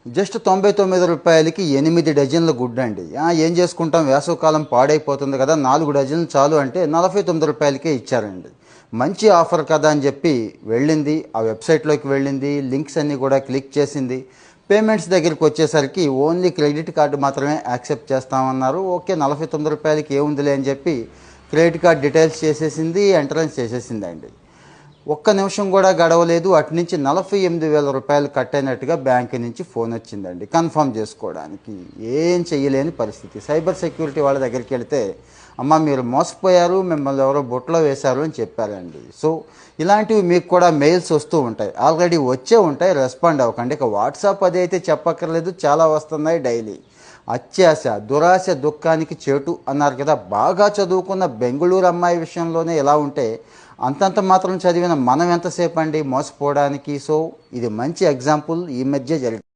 Just 99 రూపాయలకి 8 డజన్ల గుడ్డండి. ఏం చేసుకుంటాం, వేసవికాలం పాడైపోతుంది కదా, 4 డజన్లు చాలు అంటే 49 రూపాయలకే ఇచ్చారండి. మంచి ఆఫర్ కదా అని చెప్పి వెళ్ళింది, ఆ వెబ్సైట్లోకి వెళ్ళింది, లింక్స్ అన్నీ కూడా క్లిక్ చేసింది. పేమెంట్స్ దగ్గరికి వచ్చేసరికి ఓన్లీ క్రెడిట్ కార్డు మాత్రమే యాక్సెప్ట్ చేస్తామన్నారు. ఓకే, 49 రూపాయలకి ఏముందిలే అని చెప్పి క్రెడిట్ కార్డ్ డీటెయిల్స్ చేసేసింది, ఎంట్రన్స్ చేసేసిందండి. ఒక్క నిమిషం కూడా గడవలేదు, అటు నుంచి 48,000 రూపాయలు కట్ అయినట్టుగా బ్యాంక్ నుంచి ఫోన్ వచ్చిందండి కన్ఫర్మ్ చేసుకోవడానికి. ఏం చెయ్యలేని పరిస్థితి. సైబర్ సెక్యూరిటీ వాళ్ళ దగ్గరికి వెళితే, అమ్మ మీరు మోసపోయారు, మిమ్మల్ని ఎవరో బుట్టలో వేశారు అని చెప్పారండి. సో ఇలాంటివి మీకు కూడా మెయిల్స్ వస్తూ ఉంటాయి, ఆల్రెడీ వచ్చే ఉంటాయి, రెస్పాండ్ అవ్వకండి. ఇక వాట్సాప్ అది అయితే చెప్పక్కర్లేదు, చాలా వస్తున్నాయి డైలీ. అత్యాశ దురాశ దుఃఖానికి చేటు అన్నారు కదా. బాగా చదువుకున్న బెంగళూరు అమ్మాయి విషయంలోనే ఎలా ఉంటే, అంతంత మాత్రం చదివిన మనం ఎంతసేపు అండి మోసపోవడానికి. సో ఇది మంచి ఎగ్జాంపుల్ ఈ మధ్య జరిగింది.